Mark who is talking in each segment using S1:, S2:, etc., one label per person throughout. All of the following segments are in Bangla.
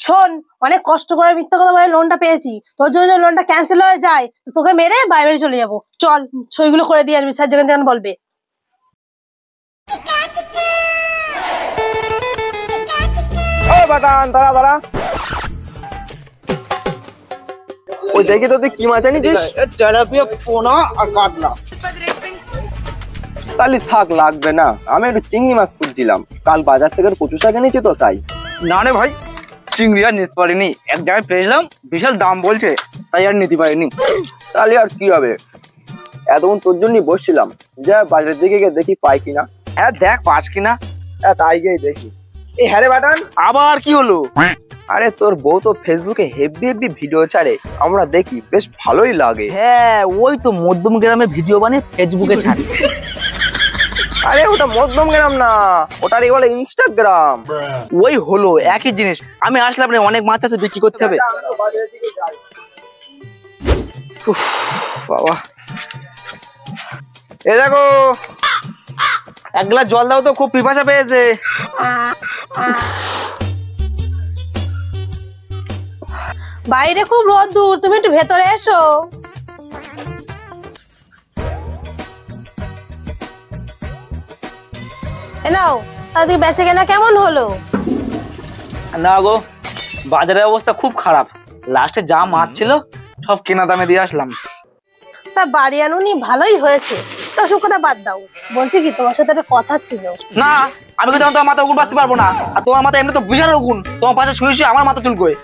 S1: শোন, অনেক কষ্ট করে মিথ্যা কথা বলে লোনটা পেয়েছি, তোর জন্য লোনটা ক্যান্সেল হয়ে যায় তোকে মেরে বাইরে চলে যাবো। চল সইগুলো করে দিয়ে আসবি, স্যার যেখানে যেখানে বলবে।
S2: দাঁড়া দাঁড়া, ওই দেখি তো তুই কি মাছ আনিছিস?
S3: তেলাপিয়া পোনা আর কাতলা।
S2: তাহলে থাক, লাগবে না। আমি একটু চিংড়ি মাছ খুঁজছিলাম, কাল বাজার থেকে কচু শাক এনেছি তো তাই।
S3: না রে ভাই, চিংড়ি আর নিতে পারিনি, এক জায়গায় পেয়েছিলাম, বিশাল দাম বলছে, তাই আর নিতে পারিনি।
S2: তাহলে আর কি হবে, এতক্ষণ তোর জন্যই বসছিলাম, যা বাজারের দিকে গিয়ে দেখি পাই কিনা।
S3: হ্যাঁ দেখ পাঁচ কিনা।
S2: হ্যাঁ তাই গিয়ে দেখি। এই হ্যাঁ রে বাটান,
S3: আবার কি হলো?
S2: আরে তোর বউ তো ফেসবুকে হেভি হেভি ভিডিও ছাড়ে, আমরা দেখি, বেশ ভালোই লাগে।
S3: হ্যাঁ ওই তো মধ্যম গ্রামে ভিডিও বানিয়ে ফেসবুকে ছাড়ে।
S2: আরে ওটা মধ্যম গ্রাম না, ওটার বলে ইনস্টাগ্রাম।
S3: ওই হলো একই জিনিস। আমি আসলাম রে, অনেক মাছ আছে বিক্রি করতে হবে। উফ, বাবা এ দেখো, এক গ্লাস জল দাও তো, খুব পিপাসা পেয়েছে।
S1: বাইরে খুব রোদ্দুর, তুমি একটু ভেতরে এসো। নাও, তাদের বেচে কেনা কেমন হলো?
S3: না গো, বাজারের অবস্থা খুব খারাপ। লাস্টে যা মাছ ছিল সব কেনা দামে দিয়ে আসলাম।
S1: তা বাড়ি আনুনি, ভালোই হয়েছে। তো সব কথা বাদ দাও, বলছি কি তোমার সাথে একটা কথা ছিল।
S3: না, আমি কিন্তু তোমার মাথা উগুন বাঁচতে পারবো না। আর তোমার মাথা এমনি তো বিশাল উগুন, তোমার পাশে শুয়ে শুয়ে আমার মাথা চুলকোয়।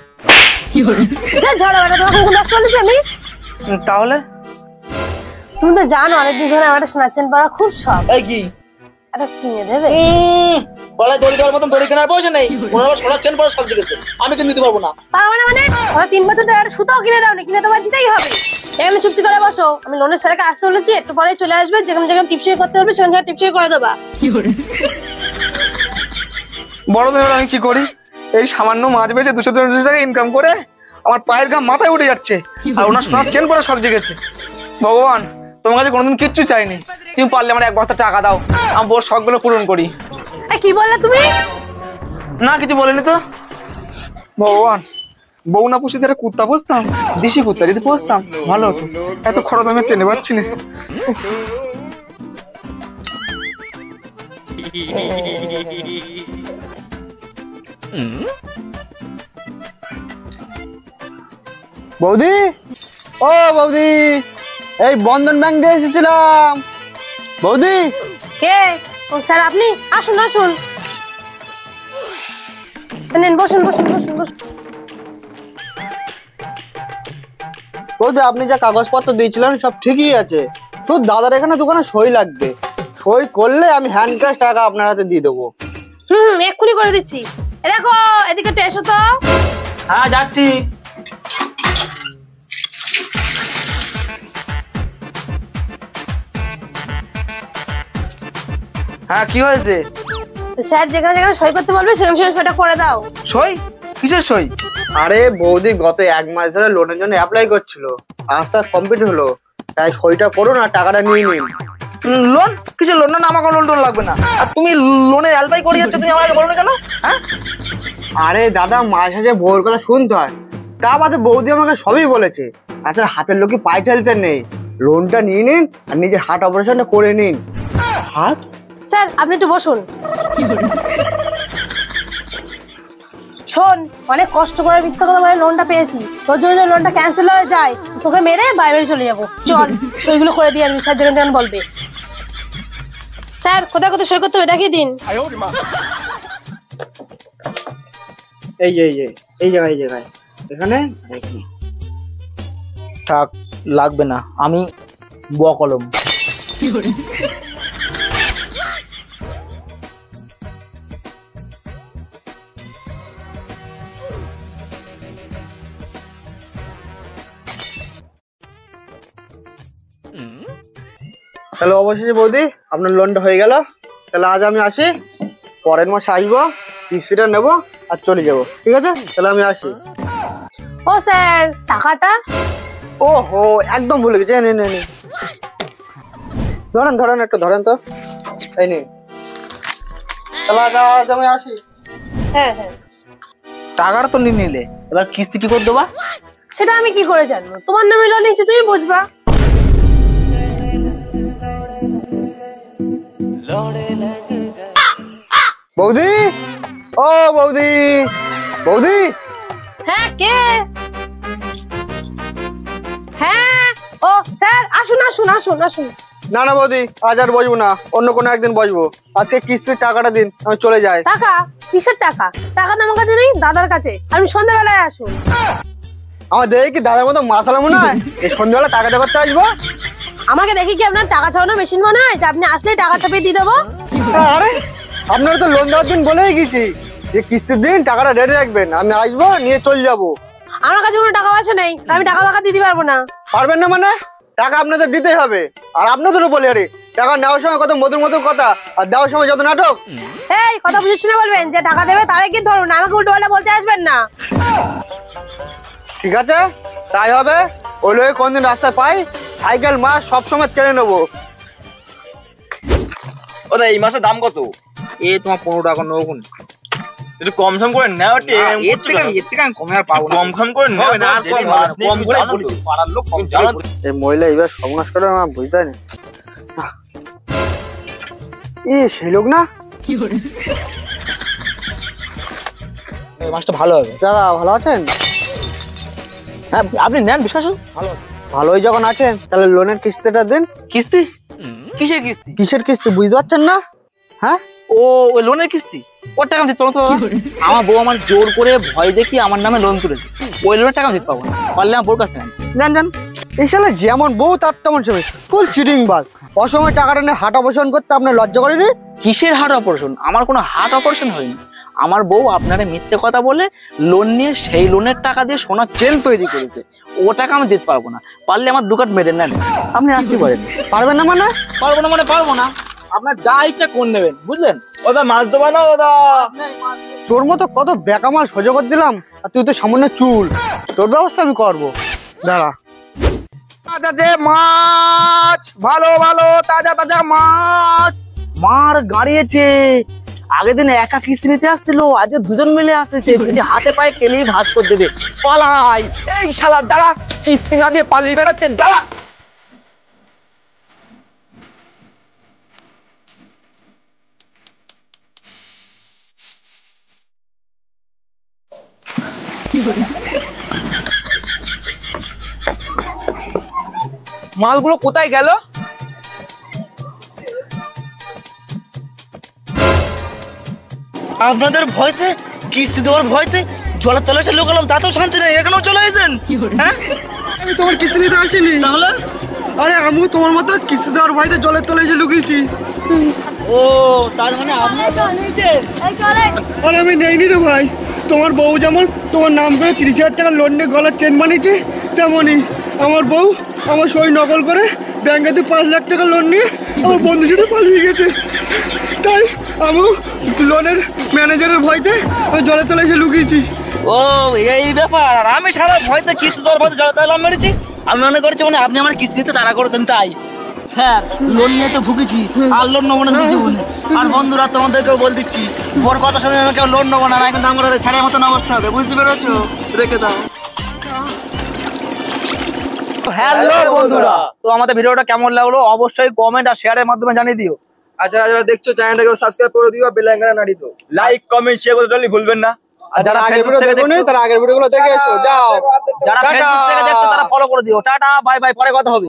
S1: ঝড়া বেটা, তোমাকে উগুন বাঁচতে বলেছি আমি?
S3: তাহলে
S1: তুমি তো জানো অনেকদিন ধরে আমার একটা সোনার চেন পরা খুব শখ।
S3: এই কি
S1: একটা কিনে দেবে?
S3: গলায় দড়ি দেওয়ার মতন দড়ি কেনার পয়সা নেই, ওনার সোনার চেন পরা শখ জেগেছে, আমি কিন্তু নিতে পারবো না।
S1: পারবো না মানে? ওরা 3 বছর ধরে একটা সুতাও কিনে দাওনি, কিনে তোমার দিতেই হবে। এখানে চুপটি করে বসো, আমি লোনের স্যারকে আসতে বলেছি, একটু পরে চলে আসবে। যেখানে যেখানে টিপসই করতে হবে সেখানে সেখানে টিপসই করে দেবা।
S3: বড় ধরে আমি কি করি? এই সামান্য মাছ বেচে 200 টাকা ইনকাম করে আমার পায়ের ঘাম মাথায় উঠে যাচ্ছে, আর ওনার সোনার চেন পরা শখ জেগেছে। ভগবান, তোমার কাছে কোনোদিন কিচ্ছু চাইনি, তুমি পারলে আমার 1 বস্তা টাকা দাও, আমি ওর শখগুলো পূরণ করি।
S1: কি বললে তুমি?
S3: না কিছু বলিনি তো। ভগবান, বউ না পুষে ধরে কুত্তা পুষতাম, দেশি কুত্তা যদি পুষতাম ভালো হতো। এত খরচ আমি চেনে পাচ্ছি না।
S4: বৌদি, ও বৌদি, এই বন্ধন ব্যাংক দিয়ে এসেছিলাম। বৌদি।
S1: কে? ও স্যার আপনি? আসুন আসুন, নিন বসুন বসুন বসুন বসুন।
S4: বৌদি, আপনি যা কাগজপত্র দিয়েছিলেন সব ঠিকই আছে, শুধু দাদার এখানে দোকানে সই লাগবে। সই করলে আমি হ্যান্ড ক্যাশ টাকা আপনার হাতে দিয়ে দেবো।
S1: এক্ষুনি করে দিচ্ছি। দেখো এদিকে একটু এসো তো।
S3: হ্যাঁ যাচ্ছি। হ্যাঁ কি হয়েছে?
S1: স্যার যেখানে যেখানে সই করতে বলবে সেখানে সেখানে সইটা করে দাও।
S3: সই? কিসের সই?
S4: আরে বৌদি, গত 1 মাস ধরে লোনের জন্য অ্যাপ্লাই করছিল, আজ তার কমপ্লিট হলো, তাই সইটা করুন আর টাকাটা নিয়ে নিন।
S3: লোন? কিসের লোন? না আমাকে লোন টোন লাগবে না। আর তুমি লোনের অ্যালবাই করে যাচ্ছ, তুমি আমাকে বলো না কেন? হ্যাঁ
S4: আরে দাদা, মাঝে সাঝে বউর কথা শুনতে হয়, তা বাদে বৌদি আমাকে সবই বলেছে। আচ্ছা, হাতের লোকে পায়ে ঠেলতে নেই, লোনটা নিয়ে নিন আর নিজের হার্ট অপারেশনটা করে নিন। হার্ট?
S1: স্যার আপনি একটু বসুন। শোন, অনেক কষ্ট করে মিথ্যা কথা বলে লোনটা পেয়েছি, তোর জন্য লোনটা ক্যান্সেল হয়ে যায় তোকে মেরে বাইরে চলে যাবো। চল সইগুলো করে দিয়ে আসবি, স্যার যেখানে যেখানে বলবে। স্যার কোথায় কোথায় সই করতে হবে দেখিয়ে দিন।
S4: এই যে এই জায়গায় এখানে এখানে।
S3: থাক, লাগবে না, আমি বকলম।
S4: তাহলে অবশেষে বৌদি আপনার লোনটা হয়ে গেল। তাহলে আজ আমি আসি, পরের মাসে আসবো, কিস্তিটা নেবো আর চলে যাবো। ঠিক আছে, তাহলে আমি আসি।
S1: ও স্যার, টাকাটা?
S4: ও হো, একদম ভুলে গেছি। ধরেন একটু ধরেন তো, এই নে। তাহলে আজ আমি আসি।
S1: হ্যাঁ হ্যাঁ।
S3: টাকাটা তো নিয়ে নিলে, এবার কিস্তি কি করে দেবা?
S1: সেটা আমি কি করে জানবো? তোমার নামে লোন নিয়েছি, তুমি বুঝবা।
S4: বৌদি, ও বৌদি, বৌদি।
S1: হ্যাঁ, কে? হ্যাঁ, ও স্যার, আসুন আসুন আসুন আসুন।
S4: না না বৌদি, আজ আর বসবো না, অন্য কোনো একদিন বসবো। আজকে কিস্তির টাকাটা দিন, আমি চলে যাই।
S1: টাকা? কিসের টাকা? টাকা তো আমার কাছে নেই, দাদার কাছে। আমি সন্ধ্যাবেলায় আসুন।
S4: আমার দেখে কি দাদার মতো মাসালা মনে হয়? এই সন্ধ্যাবেলা টাকাটা করতে আসবো?
S1: আমাকে দেখি কি আপনার টাকা ছাড়ানো মেশিন মনে হয় যে আপনি আসলেই টাকা চাপিয়ে দিয়ে দেবো?
S4: আরে আপনারা তো লোন দেওয়ার দিন বলেই গেছি যে কিস্তির দিন টাকাটা রেডি রাখবেন, আমি আসবো নিয়ে চলে যাবো।
S1: আমার কাছে কোনো টাকা পয়সা নেই, আমি টাকা ফাঁকা দিতে পারবো না।
S4: পারবেন না মানে? টাকা আপনাদের দিতেই হবে। আর আপনাদেরও বলি, আরে টাকা নেওয়ার সময় কত মধুর মধুর কথা, আর দেওয়ার সময় যত নাটক।
S1: এই কথা বুঝে শুনে বলবেন, যে টাকা দেবে তারে কি ধরুন, আমাকে উল্টো পাল্টা বলতে আসবেন না।
S4: ঠিক আছে, তাই হবে। ওই লোক কোনদিন রাস্তায় পাই, সাইকেল মাছ সবসময় কেড়ে নেবো।
S2: ওদা এই মাসের দাম কত?
S3: এ তোমার 15 টাকা নেবো।
S2: একটু কম সম করে নাও।
S3: এর থেকে আমি কমে আর পাবো না।
S2: কম কম করে নাও না,
S3: কম করে বলেছি, পাড়ার লোক কম
S2: জানো
S3: করে।
S4: এই মহিলা এবার সর্বনাশ করে আমার বুঝতে না। সেই লোক না?
S3: এই মাছটা ভালো হবে।
S4: দাদা ভালো আছেন?
S3: হ্যাঁ, আপনি নেন, বিশ্বাস ভালো।
S4: ভালোই যখন আছেন তাহলে লোনের কিস্তিটা দিন।
S3: কিস্তি? কিসের কিস্তি?
S4: কিসের কিস্তি বুঝতে পারছেন না? হ্যাঁ,
S3: ও ওই লোনের কিস্তি। ওর টাকা আমি দিতে পারবো তো দাদা? আমার বউ আমার জোর করে ভয় দেখি আমার নামে লোন তুলেছে, ওই লোনের টাকা আমি দিতে পারবো না। পারলে আমার বউর কাছে নেন। জান জান,
S4: এই শালা যেমন বউ তার তেমন ছবি, ফুল চিটিং বাজ। অসময় টাকাটা নিয়ে হাট অপারেশন করতে আপনার লজ্জা করেনি?
S3: কিসের হার্ট অপারেশন? আমার কোনো হার্ট অপারেশন হয়নি। আমার বউ আপনারে মিথ্যে কথা বলে লোন নিয়ে সেই লোনের টাকা দিয়ে সোনার চেন তৈরি করেছে, ও টাকা আমি দিতে পারবো না। পারলে আমার দুকাট মেরে নেন, আপনি আসতে পারেন।
S4: পারবেন না মানে?
S3: পারবো না মানে পারবো না, আপনার যা ইচ্ছা কোন নেবেন, বুঝলেন?
S2: ওদা মাছ দেবা না ওদা?
S4: তোর মতো কত বেকামাল সোজা করে দিলাম, আর তুই তো সামান্য চুল। তোর ব্যবস্থা আমি করবো, দাঁড়া।
S3: তাজা মাছ, ভালো ভালো তাজা তাজা মাছ। মার গাড়িয়েছে, আগের দিন একা কিস্তি নিতে আসছিল, আজ দুজন মিলে আসতেছে। হাতে পায়ে কেলেই ভাঁজ করে দেবে। পালাই, এই শালা দাঁড়া, কিস্তি না দিয়ে পালিয়ে বেড়াচ্ছে, দাঁড়া। মালগুলো কোথায় গেল?
S5: আপনাদের ভয়তে, কিস্তি দেওয়ার ভয়তে জলের তলে এসে লুকালাম, তাতেও শান্তি নেই, এখানেও চলে এসেছেন। হ্যাঁ,
S4: আমি তোমার কিস্তি নিতে আসিনি।
S5: তাহলে?
S4: আরে আমিও তোমার মতো কিস্তি দেওয়ার ভয়তে জলের তলে এসে লুকিয়েছি।
S5: ও, তার মানে আপনার নিয়েছেন?
S4: আরে আমি নেইনি রে ভাই। তোমার বউ যেমন তোমার নাম করে 30,000 টাকা লোন নিয়ে গলার চেন বানিয়েছে, তেমনই আমার বউ আমার সই নকল করে ব্যাংকেতে 5 লাখ টাকা লোন নিয়ে আমার বন্ধুর সাথে পালিয়ে গেছে। তাই আমিও লোনের ম্যানেজারের ভয়তে আমি জলের তলে এসে লুকিয়েছি।
S5: ও, এই ব্যাপার। আর আমি সারা ভয়তে কিস্তি দেওয়ার ভয়তে জলের তলে লাফ মেরেছি। আমি মনে করছি মানে আপনি আমার কিস্তি দিতে তাড়া করেছেন, তাই। স্যার, লোন নিয়ে তো ভুগেছি, আর লোন নেবো না জীবনে। আর বন্ধুরা তোমাদেরকেও বল দিচ্ছি, ওর কথা শুনে আমি কেউ লোন নেবো না, কিন্তু আমার স্যারের মতন অবস্থা হবে, বুঝতে পেরেছো? রেখে দাও।
S3: হ্যালো বন্ধুরা, তো আমাদের ভিডিওটা কেমন লাগলো অবশ্যই কমেন্ট আর শেয়ারের মাধ্যমে জানিয়ে দিও।
S2: আর যারা দেখছো চ্যানেলটাকে সাবস্ক্রাইব করে দিও, বেল আইকনটা নাড়িয়ে দিও। লাইক কমেন্ট শেয়ার করতে ভুলবেন না।
S3: আর যারা
S4: আগের
S3: ফেসবুক
S4: ভিডিও
S3: থেকে
S4: দেখোনি
S3: দেখছো,
S4: তারা আগের ভিডিওগুলো দেখে এসো, যাও।
S3: যারা
S4: টাটা।
S3: ফেসবুক থেকে দেখছো তারা ফলো করে দিও। টাটা, বাই বাই, পরে কথা হবে।